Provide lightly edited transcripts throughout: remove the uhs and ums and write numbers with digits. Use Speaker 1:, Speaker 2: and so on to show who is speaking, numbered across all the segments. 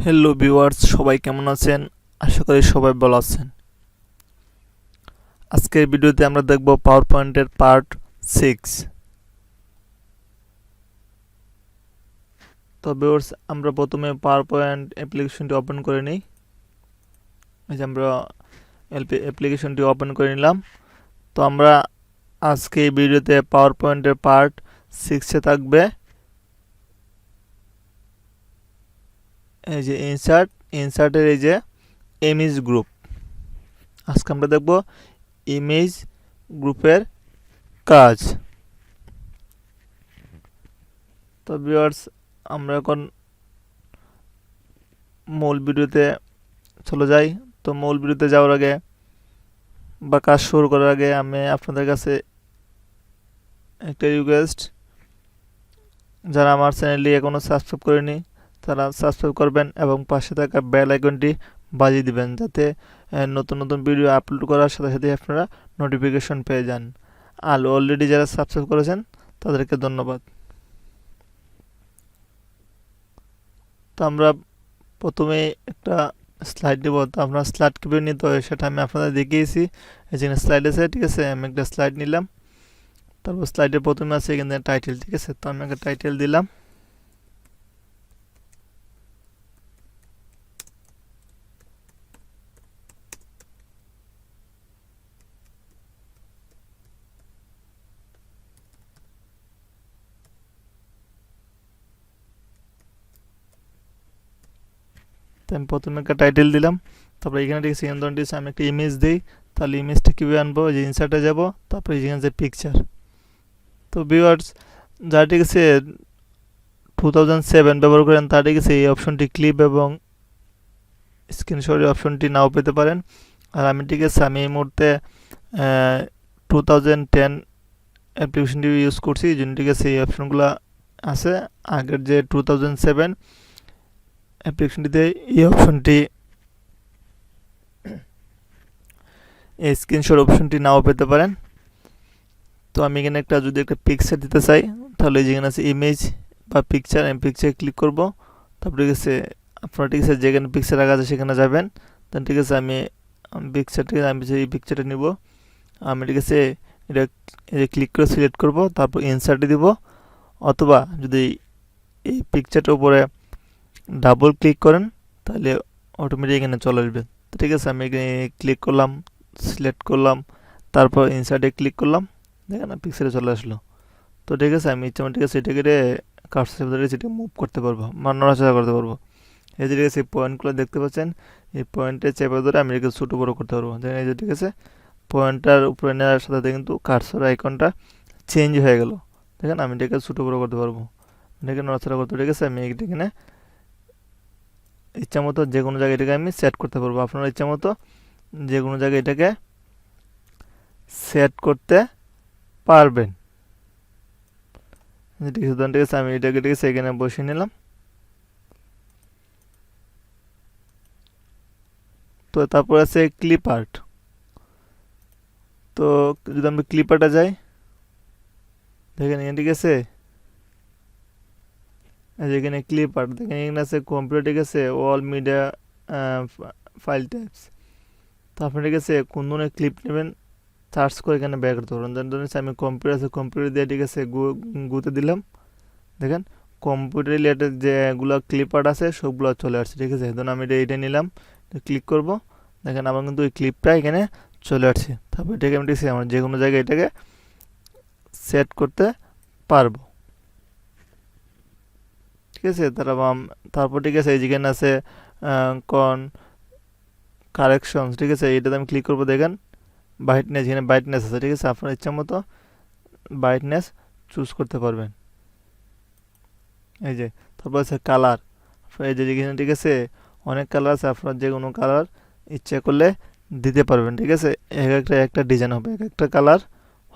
Speaker 1: Hello viewers, সবাই কেমন আছেন? আশা করি সবাই ভালো আছেন। আজকের ভিডিওতে আমরা দেখব পাওয়ার পয়েন্টের পার্ট 6। তো ভিউয়ার্স, আমরা প্রথমে পাওয়ার পয়েন্ট অ্যাপ্লিকেশনটি ওপেন করে নিই। এই যে আমরা অ্যাপ্লিকেশনটি ওপেন করে নিলাম। তো আমরা আজকে এই ভিডিওতে পাওয়ার পয়েন্টের পার্ট 6-এ থাকবে এই যে ইনসার্টের এই যে ইমেজ গ্রুপ। আজকে আমরা দেখব ইমেজ গ্রুপের কাজ। তো ভিউয়ার্স, আমরা এখন মূল ভিডিওতে চলে যাই। তো মূল ভিডিওতে যাওয়ার আগে বা কাজ শুরু করার আগে আমি আপনাদের কাছে একটা রিকোয়েস্ট, যারা আমার চ্যানেলটি এখনও সাবস্ক্রাইব করেনি তারা সাবস্ক্রাইব করবেন এবং পাশে থাকা বেল আইকনটি বাজিয়ে দিবেন, যাতে নতুন নতুন ভিডিও আপলোড করার সাথে সাথে আপনারা নোটিফিকেশন পেয়ে যান। আর অলরেডি যারা সাবস্ক্রাইব করেছেন তাদেরকে ধন্যবাদ। তো আমরা প্রথমে একটা স্লাইড দেবো। তো আপনার স্লাইড কীভাবে নিতে হয় সেটা আমি আপনাদের দেখিয়েছি। এখানে স্লাইড আছে, ঠিক আছে। আমি একটা স্লাইড নিলাম, তারপর স্লাইডের প্রথমে আছে এখানে টাইটেল, ঠিক আছে। তো আমি একটা টাইটেল দিলাম। তো আমি প্রথমে একটা টাইটেল দিলাম, তারপরে এখানে ঠিক আছে এখানে ধরুন আমি একটা ইমেজ দিই। তাহলে ইমেজটা কীভাবে আনবো, যে ইনসার্টে যাব, তারপরে এখানে যে পিকচার। তো ভিউয়ার্স, যারা ঠিক আছে 2007 ব্যবহার করেন তারা ঠিক আছে এই অপশনটি ক্লিপ এবং স্ক্রিনশটের অপশনটি নাও পেতে পারেন। আর আমি ঠিক আছে আমি এই মুহূর্তে 2010 অ্যাপ্লিকেশনটি ইউজ করছি, এই জন্য ঠিক আছে এই অপশনগুলো আছে। আগের যে 2007 অ্যাপ্লিকেশনটিতে এই অপশনটি, এই স্ক্রিনশট অপশনটি নাও পেতে পারেন। তো আমি এখানে যদি একটা পিকচার দিতে চাই, তাহলে যেখানে আছে ইমেজ বা পিকচার, আমি পিকচারে ক্লিক করব। তারপরে ঠিক আছে আপনারা ঠিক আছে যেখানে পিকচার রাখা আছে সেখানে যাবেন। দেন ঠিক আছে আমি পিকচারটি আমি এই পিকচারটা নিব। আমি ঠিক আছে এটা ক্লিক করে সিলেক্ট করব, তারপর ইনসার্টে দিব। অথবা যদি এই পিকচারটার উপরে ডাবল ক্লিক করেন তাহলে অটোমেটিক এখানে চলে আসবে। তো ঠিক আছে আমি এখানে ক্লিক করলাম, সিলেক্ট করলাম, তারপর ইনসার্টে ক্লিক করলাম, দেখেন না পিকচারে চলে আসলো। তো ঠিক আছে আমি ইচ্ছা ঠিক আছে এটাকে কার্সর ধরে সেটা মুভ করতে পারবো, নড়াচড়া করতে পারবো। এই যে ঠিক আছে পয়েন্টগুলো দেখতে পাচ্ছেন, এই পয়েন্টে চেপে ধরে আমি এটাকে ছোটো বড়ো করতে পারবো। দেখেন এই যে ঠিক আছে পয়েন্টটার উপরে নেওয়ার সাথে সাথে কিন্তু কার্সর আইকনটা চেঞ্জ হয়ে গেল। দেখেন আমি এটাকে ছোটো বড়ো করতে পারবো, এটাকে নড়াচড়া করতে। ঠিক আছে আমি এখানে ইচ্ছা মতো যে কোনো জায়গায় এটাকে আমি সেট করতে পারবো। আপনারা ইচ্ছা মতো যে কোনো জায়গায় এটাকে সেট করতে পারবেন। ঠিক আছে আমি এটাকে ঠিক আছে এখানে বসিয়ে নিলাম। তো তারপর আছে ক্লিপ আর্ট। তো যদি আমি ক্লিপ আর্টে যাই, দেখেন এখানে ঠিক আছে যেখানে ক্লিপ আর্ট, দেখেন এখানে আছে কম্পিউটার, ঠিক আছে অল মিডিয়া ফাইল টাইপস। তো আপনি ঠিক আছে কোন ধরনের ক্লিপ নেবেন সার্চ করে এখানে বের করতে পারবেন। ধরুন আমি কম্পিউটার আছে, কম্পিউটার দিয়ে ঠিক আছে গুতে দিলাম। দেখেন কম্পিউটার রিলেটেড যেগুলো ক্লিপ আর্ট আছে সবগুলো চলে আসছে, ঠিক আছে। ধরুন আমি এটা নিলাম, ক্লিক করব, দেখেন আমার কিন্তু ওই ক্লিপটা এখানে চলে আসছে। তারপর এটাকে আমি ঠিক আছে আমার যে কোনো জায়গায় এটাকে সেট করতে পারবো, ঠিক আছে। তারপর ঠিক আছে এই যেখানে আছে কারেকশনস, ঠিক আছে এটাতে আমি ক্লিক করবো। দেখেন ব্রাইটনেস, এখানে ব্রাইটনেস আছে, ঠিক আছে। আপনার ইচ্ছা মতো ব্রাইটনেস চুজ করতে পারবেন। এই যে তারপর আছে কালার, এই যে এখানে ঠিক আছে অনেক কালার আছে, আপনার যে কোনো কালার ইচ্ছা করলে দিতে পারবেন, ঠিক আছে। একটা ডিজাইন হবে, একটা কালার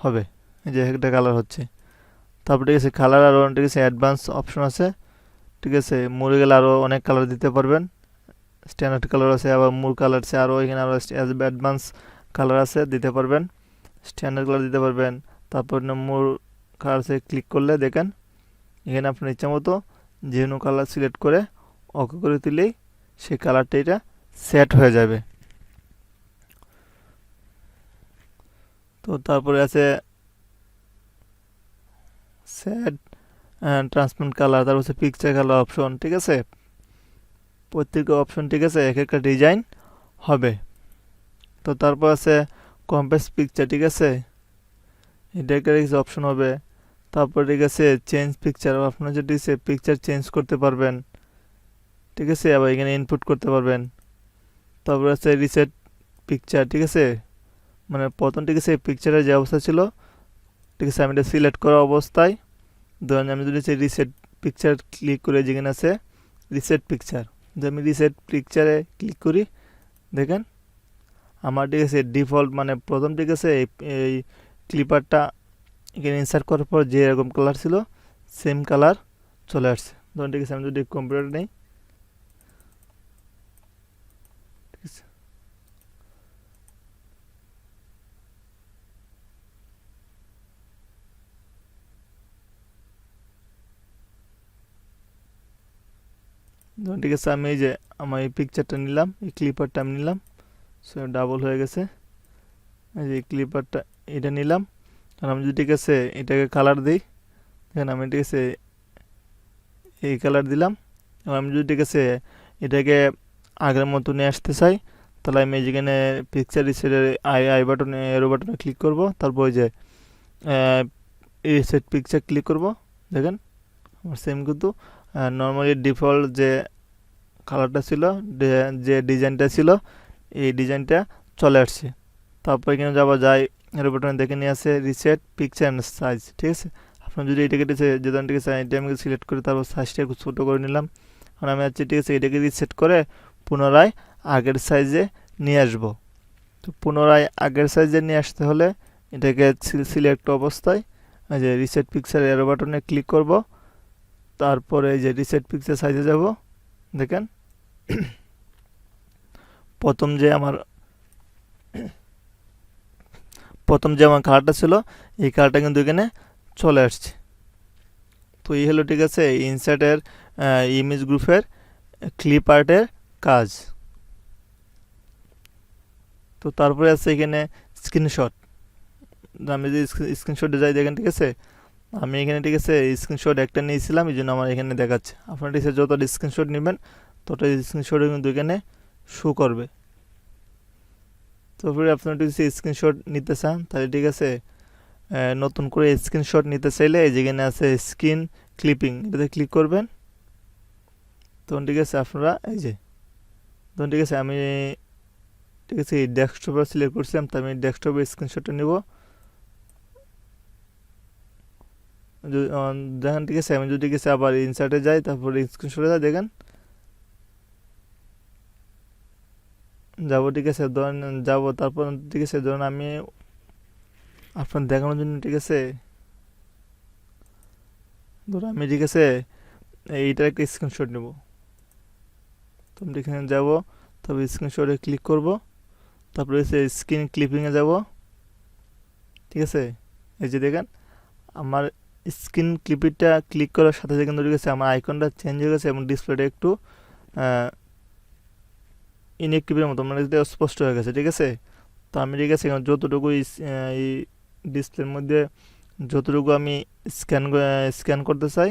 Speaker 1: হবে, এই যে একটা কালার হচ্ছে। তারপর ঠিক আছে কালার আরও ঠিক আছে অ্যাডভান্স অপশন আছে, ঠিক আছে। মরে গেলে আরও অনেক কালার দিতে পারবেন। স্ট্যান্ডার্ড কালার আছে, আবার মূল কালার আছে, আরও এখানে আরও অ্যাডভান্স কালার আছে, দিতে পারবেন। স্ট্যান্ডার্ড কালার দিতে পারবেন। তারপর মূল কালার আছে, ক্লিক করলে দেখেন এখানে আপনার ইচ্ছা মতো যে কোনো কালার সিলেক্ট করে ওকে করে দিলেই সেই কালারটা এটা সেট হয়ে যাবে। তো তারপরে আছে সেট ট্রান্সপারেন্ট কালার, তারপর হচ্ছে পিকচার কালার অপশন। ঠিক আছে, প্রত্যেকটা অপশন ঠিক আছে এক একটা ডিজাইন হবে। তো তারপর আছে কম্প্রেস পিকচার। ঠিক আছে, এটা একটা অপশন হবে। তারপর ঠিক আছে চেঞ্জ পিকচার, আপনার যদি পিকচার চেঞ্জ করতে পারবেন। ঠিক আছে, আবার এখানে ইনপুট করতে পারবেন। তারপর আছে রিসেট পিকচার। ঠিক আছে, মানে প্রথম ঠিক আছে পিকচারের যে অবস্থা ছিল, ঠিক আছে আমি এটা সিলেক্ট করা অবস্থায়, ধরেন আমি যদি রিসেট পিকচার ক্লিক করে যেখানে আছে রিসেট পিকচার, যদি আমি রিসেট পিকচারে ক্লিক করি, দেখেন আমার ঠিক আছে ডিফল্ট মানে প্রথম ঠিক আছে এই ক্লিপারটা এখানে ইনসার্ট করার পর যে এরকম কালার ছিল সেম কালার চলে আসছে। ধরুন ঠিক আছে আমি যদি কম্পিউটার নেই, ঠিক আছে ধরুন ঠিক আছে আমি এই যে আমার এই পিকচারটা নিলাম, এই ক্লিপারটা আমি নিলাম, সো ডাবল হয়ে গেছে। এই যে ক্লিপারটা এটা নিলাম, আর আমি যদি ঠিক আছে এটাকে কালার দিই, দেখেন আমি ঠিক আছে এই কালার দিলাম। এবং আমি যদি ঠিক আছে এটাকে আগের মতো নিয়ে আসতে চাই, তাহলে আমি যেখানে পিকচার রিসেটের আই বাটনে এরো বাটনে ক্লিক করব, তারপর ওই যে রিসেট পিকচার ক্লিক করব, দেখেন আমার সেম কিন্তু নর্মালি ডিফল্ট যে কালারটা ছিল, যে ডিজাইনটা ছিল, এই ডিজাইনটা চলে আসছে। তারপর এখানে যাওয়া যায় এরো বাটনে দেখে নিয়ে আসে রিসেট পিকচার অ্যান্ড সাইজ। ঠিক আছে, আপনার যদি এটাকে যে ধরনটিকে চাই এটা আমি সিলেক্ট করে তারপর সাইজটা একটু ছোটো করে নিলাম। এখন আমি হচ্ছে ঠিক আছে এটাকে রিসেট করে পুনরায় আগের সাইজে নিয়ে আসবো। তো পুনরায় আগের সাইজে নিয়ে আসতে হলে এটাকে সিলেক্ট অবস্থায় এই যে রিসেট পিকচার এরো বাটনে ক্লিক করব, তারপরে এই যে রিসেট পিকচার সাইজে যাব, দেখেন প্রথম যে আমার কালারটা ছিল এই কালারটা কিন্তু এখানে চলে আসছে। তো এই হলো ঠিক আছে ইনসার্টের ইমেজ গ্রুপের ক্লিপ আর্টের কাজ। তো তারপরে আছে এখানে স্ক্রিনশট। আমি যদি স্ক্রিনশটে যাই, দেখেন ঠিক আছে আমি এখানে ঠিক আছে স্ক্রিনশট একটা নিয়েছিলাম, এই জন্য আমার এখানে দেখাচ্ছে। আপনার ঠিক আছে যতটা স্ক্রিনশট নেবেন ততটা স্ক্রিনশটে কিন্তু এখানে শো করবে। তারপরে আপনার ঠিক আছে স্ক্রিনশট নিতে চান, তাহলে ঠিক আছে নতুন করে স্ক্রিনশট নিতে চাইলে এই যেখানে আছে স্ক্রিন ক্লিপিং, এটাতে ক্লিক করবেন। তখন ঠিক আছে আপনারা এই যে তখন ঠিক আছে আমি ঠিক আছে এই ডেস্কটপে সিলেক্ট করছিলাম, তো আমি ডেস্কটপে স্ক্রিনশটটা নেব। দেখেন ঠিক আছে আমি যদি ঠিক আছে আবার ইনসার্টে যাই, তারপরে স্ক্রিনশটে যাই, দেখেন যাবো, ঠিক আছে ধরেন যাবো, তারপর ঠিক আছে ধরুন আমি আপনার দেখানোর জন্য ঠিক আছে ধরুন আমি ঠিক আছে এইটার একটা স্ক্রিনশট নেব। তো আমি এখানে যাবো, তারপর স্ক্রিনশটে ক্লিক করব, তারপরে হচ্ছে স্ক্রিন ক্লিপিংয়ে যাব। ঠিক আছে, এই যে দেখেন আমার স্ক্রিন ক্লিপিংটা ক্লিক করার সাথে সাথে কিন্তু ঠিক আছে আমার আইকনটা চেঞ্জ হয়ে গেছে এবং ডিসপ্লেটা একটু ইনএক্টিভের মতো মানে স্পষ্ট হয়ে গেছে। ঠিক আছে, তো আমি ঠিক আছে যতটুকু এই ডিসপ্লের মধ্যে যতটুকু আমি স্ক্যান করতে চাই,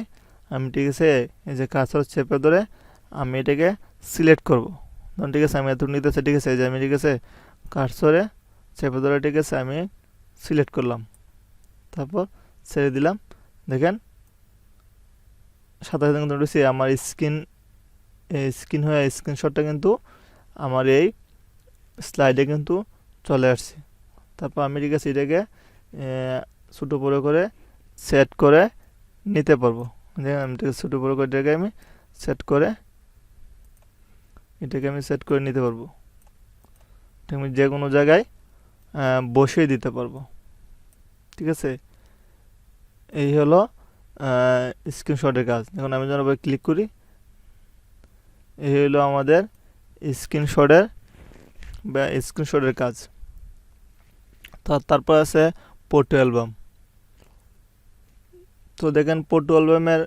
Speaker 1: আমি ঠিক আছে এই যে কার্সর চেপে ধরে আমি এটাকে সিলেক্ট করব। ধরুন ঠিক আছে আমি এত নিতে চাই, ঠিক আছে এই যে আমি ঠিক আছে কার্সরে চেপে ধরে ঠিক আছে আমি সিলেক্ট করলাম, তারপর ছেড়ে দিলাম। দেখেন সাথে সাথে কিন্তু আমার স্ক্রিন হয়ে স্ক্রিনশটটা কিন্তু আমার এই স্লাইডে কিন্তু চলে আসছে। তারপর আমি ঠিক আছে এটাকে ছোটো বড়ো করে সেট করে নিতে পারবো। দেখেন আমি ঠিক আছে ছোটো বড়ো করে এটাকে আমি সেট করে নিতে পারবো। ঠিক আমি যে কোনো জায়গায় বসিয়ে দিতে পারবো। ঠিক আছে, এই হলো স্ক্রিনশটের কাজ। এখন আমি যখন ক্লিক করি, এই হলো আমাদের স্ক্রিনশটের কাজ। তারপর আছে ফটো অ্যালবাম। তো দেখেন ফটো অ্যালবামের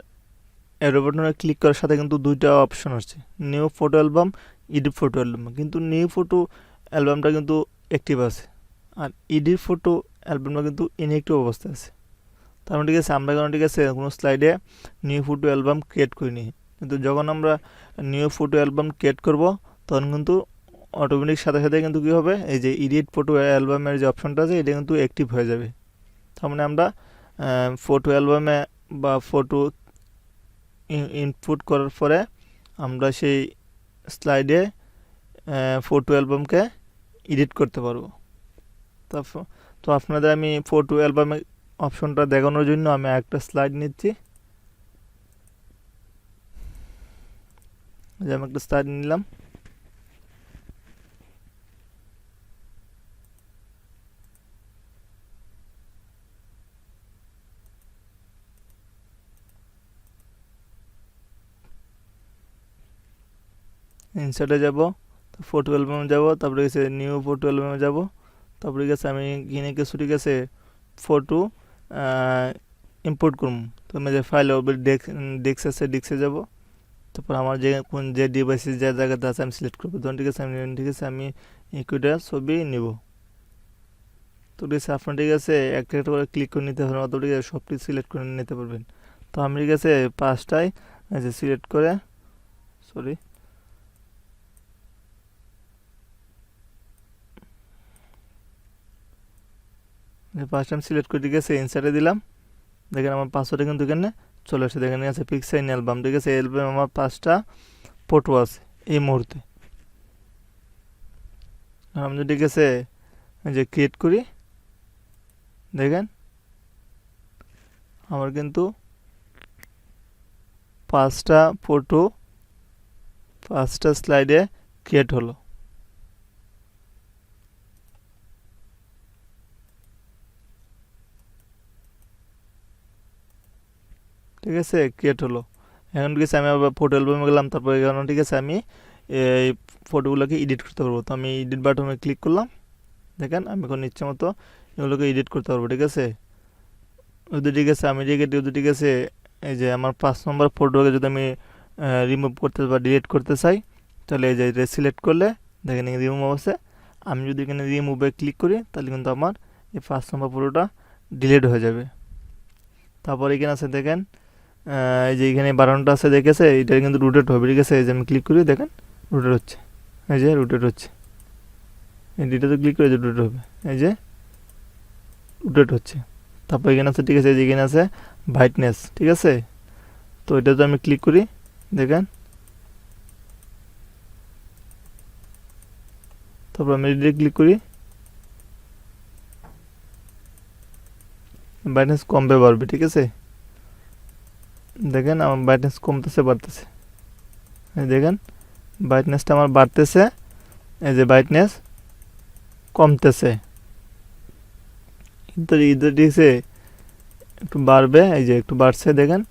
Speaker 1: এরো বাটনে ক্লিক করার সাথে কিন্তু দুইটা অপশন আসছে, new photo album, edit photo album, কিন্তু নিউ ফটো অ্যালবামটা কিন্তু অ্যাক্টিভ আছে, আর এডিট ফটো অ্যালবামটা কিন্তু ইনঅ্যাক্টিভ অবস্থায় আছে। তার মানে ঠিক আছে, আমরা কেন ঠিক আছে কোনো স্লাইডে নিউ ফটো অ্যালবাম ক্রিয়েট করিনি, কিন্তু যখন আমরা নিউ ফটো অ্যালবাম ক্রিয়েট করব তখন কিন্তু অটোমেটিক সাথে সাথে কিন্তু কী হবে, এই যে এডিট ফটো অ্যালবামের যে অপশনটা আছে এটা কিন্তু অ্যাক্টিভ হয়ে যাবে। তার মানে আমরা ফটো অ্যালবামে বা ফটো ইনপুট করার পরে আমরা সেই স্লাইডে ফটো অ্যালবামকে এডিট করতে পারবো। তো আপনাদের আমি ফটো অ্যালবামে অপশনটা দেখানোর জন্য আমি একটা স্লাইড নিচ্ছি, যে আমি একটা স্লাইড নিলাম। ইনসার্টে যাব, ফটো অ্যালবামে যাব, তারপরে গেছে নিউ ফটো অ্যালবামে যাব, তারপরে গেছে আমি কিনে কিছু ঠিক আছে ফটো ইম্পোর্ট করব। তো আমি যে ফাইল ডেস্ক আছে ডেস্কে যাব, তারপর আমার যে ডিভাইসে যে জায়গাতে আছে আমি সিলেক্ট করবো। তখন ঠিক আছে আমি ইকুইটা ছবি নিব। তো ঠিক আছে আপনার ঠিক আছে একটা একটা করে ক্লিক করে নিতে হবে, অত ঠিক আছে সবটি সিলেক্ট করে নিতে পারবেন। তো আমি ঠিক আছে 5টায় সিলেক্ট করে সরি 5টা আমি সিলেক্ট করে ঠিক আছে ইনসার্টে দিলাম। দেখেন আমার পাসওয়ার্ডে কিন্তু এখানে চলে আসে, দেখেন আছে পিকচার ইন অ্যালবাম। ঠিক আছে, অ্যালবাম আমার 5টা ফটো আছে এই মুহূর্তে। আমি যদি ঠিক আছে যে ক্রিয়েট করি, দেখেন আমার কিন্তু 5টা ফটো 5টা স্লাইডে ক্রিয়েট হলো। ঠিক আছে, ক্রিয়েট হলো। এখন ঠিক আছে আমি আবার ফটো অ্যালবামে গেলাম, তারপর এখানে ঠিক আছে আমি এই ফটোগুলোকে এডিট করতে পারবো। তো আমি এডিট বাটনে ক্লিক করলাম, দেখেন আমি এখন ইচ্ছে মতো এগুলোকে এডিট করতে পারবো। ঠিক আছে, যদি ঠিক আছে আমি যদি ঠিক আছে এই যে আমার 5 নম্বর ফটোকে যদি আমি রিমুভ করতে বা ডিলিট করতে চাই, তাহলে এই যে এটা সিলেক্ট করলে দেখেন রিমুভ আছে। আমি যদি এখানে রিমুভে ক্লিক করি তাহলে কিন্তু আমার এই 5 নম্বর ফটোটা ডিলিট হয়ে যাবে। তারপর এখানে আছে দেখেন এই যে এখানে বাটনটা আছে দেখেছে, এটা কিন্তু রোটেট হবে। ঠিক আছে, এই যে আমি ক্লিক করি দেখেন রোটেট হচ্ছে, এই যে রোটেট হচ্ছে, এটাতে ক্লিক করে যে রোটেট হবে, এই যে রোটেট হচ্ছে। তারপর এখানে আছে ঠিক আছে, এখানে আছে ব্রাইটনেস। ঠিক আছে, তো এটাতে আমি ক্লিক করি, দেখেন তারপর আমি এডিটে ক্লিক করি, ব্রাইটনেস কমবে বাড়বে। ঠিক আছে, দেখেন আমার ব্রাইটনেস কমতেছে বাড়তেছে, দেখেন ব্রাইটনেসটা আমার বাড়তেছে, এই যে ব্রাইটনেস কমতেছে, কিন্তু ইদের দিছে একটু বাড়বে, এই যে একটু বাড়ছে দেখেন,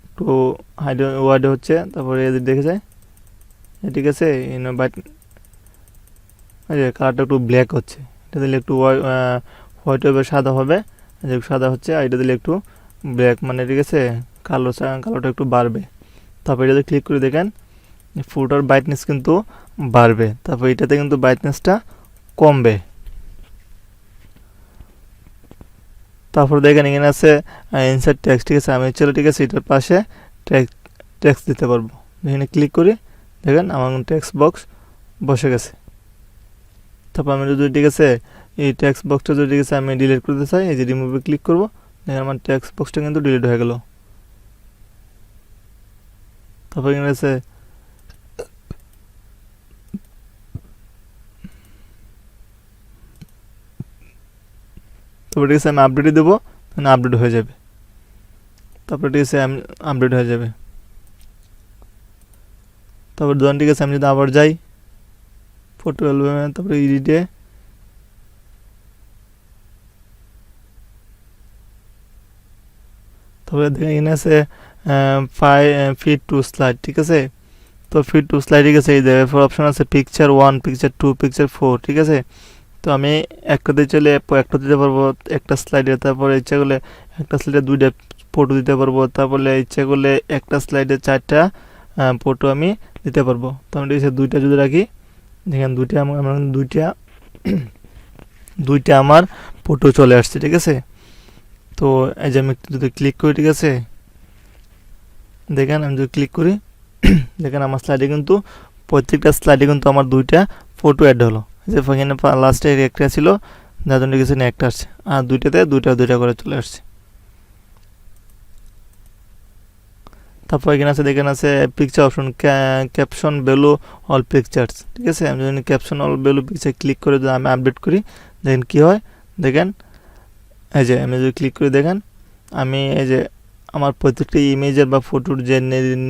Speaker 1: একটু হাইড ওয়াইড হচ্ছে। তারপরে এদের দেখে যায়, ঠিক আছে এই যে কালারটা একটু ব্ল্যাক হচ্ছে, এটা দিলে একটু হোয়াইট হবে, সাদা হবে, যে সাদা হচ্ছে, আর এটা দিলে একটু ব্ল্যাক মানে ঠিক আছে কালোটা একটু বাড়বে। তারপর এটাতে ক্লিক করে দেখেন ফটোর ব্রাইটনেস কিন্তু বাড়বে, তারপর এটাতে কিন্তু ব্রাইটনেসটা কমবে। তারপর দেখেন এখানে আছে ইনসার্ট টেক্সট। ঠিক আছে, আমি চলে ঠিক আছে এটার পাশে টেক্সট দিতে পারবো। এখানে ক্লিক করি, দেখেন আমার টেক্সট বক্স বসে গেছে। তারপর আমি যদি ঠিক আছে এই টেক্সট বক্সটা যদি ঠিক আছে আমি ডিলিট করতে চাই, এই যে রিমুভে ক্লিক করবো, দেখেন আমার টেক্সট বক্সটা কিন্তু ডিলিট হয়ে গেল। তারপর এখানে আছে তারপর ঠিক আছে আমি আপডেটে দেবো, আপডেট হয়ে যাবে। তারপর ঠিক আছে আমি আপডেট হয়ে যাবে। তারপর ধরুন ঠিক আছে আমি যদি আবার যাই ফটো অ্যালবামে, তারপরে এডিটে, তারপরে দেখেন এখানে আছে ফিট টু স্লাইড। ঠিক আছে, তো ফিট টু স্লাইড ঠিক আছে, এই যে অপশন আছে পিকচার 1, পিকচার 2, পিকচার 4। ঠিক আছে, তো আমি একটাতে চলে একটা দিতে পারবো একটা স্লাইডে, তারপরে ইচ্ছা করলে একটা স্লাইডে 2টা ফটো দিতে পারবো, তারপরে ইচ্ছা করলে একটা স্লাইডে 4টা ফটো আমি দিতে পারবো। তো আমি ঠিক আছে দুইটা যদি রাখি, দেখেন দুইটা আমার দুইটা আমার ফটো চলে আসছে, ঠিক আছে। তো এই যে আমি একটু যদি ক্লিক করি, ঠিক আছে, দেখেন আমি যদি ক্লিক করি দেখেন আমার স্লাইডে কিন্তু প্রত্যেকটা স্লাইডে কিন্তু আমার দুইটা ফটো অ্যাড হলো। যে এখানে লাস্টে একটা ছিল, যার জন্য কিছু একটা আসছে, আর দুইটাতে দুইটা করে চলে আসছে। তারপর এখানে আছে, দেখেন আছে picture option, caption value all pictures, ঠিক আছে। আমি যদি caption all value picture click করে যদি আমি আপডেট করি, দেখেন কি হয়, দেখেন এই যে আমি যদি ক্লিক করে দেখেন আমি এই যে আমার প্রত্যেকটা ইমেজের বা ফটোর যে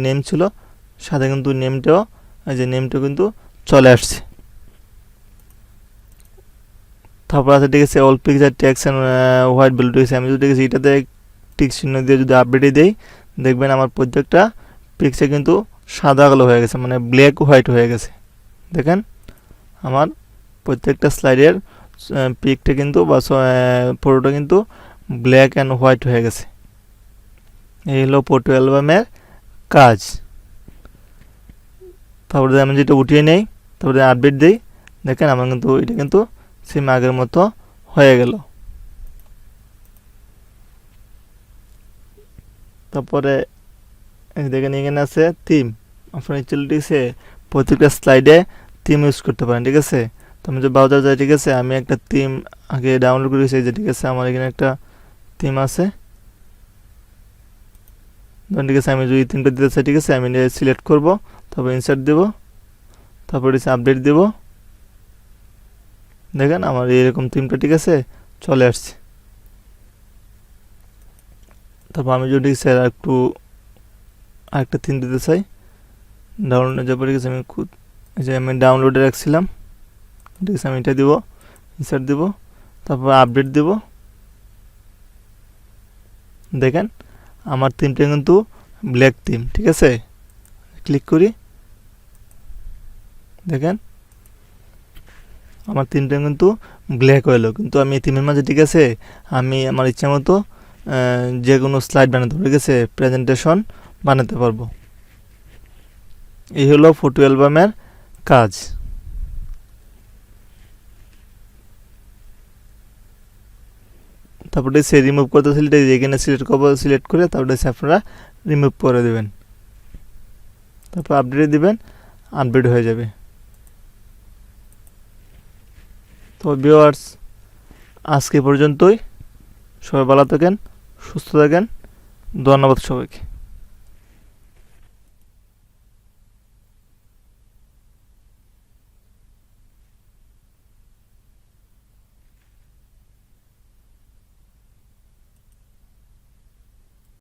Speaker 1: নেম ছিল সাথে কিন্তু নেমটাও, এই যে নেমটাও কিন্তু চলে আসছে। তারপর আছে, ঠিক আছে, all picture text and white value, ঠিক আছে। আমি যদি দেখেছি এটাতে টিক চিহ্ন দিয়ে যদি আপডেটে দিই, দেখবেন আমার প্রত্যেকটা পিকচার কিন্তু সাদা কালো হয়ে গেছে, মানে ব্ল্যাক হোয়াইট হয়ে গেছে। দেখেন আমার প্রত্যেকটা স্লাইডের পিকটা কিন্তু বা ফটোটা কিন্তু ব্ল্যাক অ্যান্ড হোয়াইট হয়ে গেছে। এই হলো ফটো অ্যালবামের কাজ। তারপরে আমি যেটা উঠিয়ে নেই, তারপরে আপডেট দিই, দেখেন আমার কিন্তু এটা কিন্তু সেম আগের মতো হয়ে গেল। তারপরে দেখেন এখানে আছে থিম, আপনার ইউটিলিটিসে প্রত্যেকটা স্লাইডে থিম ইউজ করতে পারেন, ঠিক আছে। তো আমি যে ব্রাউজার যাই, ঠিক আছে, আমি একটা থিম আগে ডাউনলোড করেছি, যে ঠিক আছে আমার এখানে একটা থিম আছে, ঠিক আছে। আমি যদি থিমটা দিতে চাই, ঠিক আছে, আমি সিলেক্ট করব, তারপর ইনসার্ট দেব, তারপর হচ্ছে আপডেট দেব, দেখেন আমার এরকম থিমটা, ঠিক আছে, চলে আসছে। তারপর আমি যদি স্যার একটু আরেকটা থিম দিতে চাই, ডাউনলোডে যাবো, ঠিক আছে। আমি ডাউনলোডে রাখছিলাম, ঠিক আছে, আমি এটা দিব, ইনসার্ট দেব, তারপর আপডেট দেব, দেখেন আমার থিমটা কিন্তু ব্ল্যাক থিম, ঠিক আছে। ক্লিক করি, দেখেন আমার থিমটা কিন্তু ব্ল্যাক হলো, কিন্তু আমি থিমের মাঝে, ঠিক আছে, আমি আমার ইচ্ছা মতো যে কোনো স্লাইড বানাতে পারবো, ঠিক আছে, প্রেজেন্টেশন বানাতে পারবো। এই হলো ফটো অ্যালবামের কাজ। তারপরে সে রিমুভ করতে চাইলে এখানে সিলেক্ট করে তারপরে আপনারা রিমুভ করে দেবেন, তারপর আপডেট দিবেন, আপডেট হয়ে যাবে। তো ভিউয়ার্স, আজকে পর্যন্তই। সবাই ভালো থাকেন, সুস্থ থাকেন, ধন্যবাদ সবাইকে।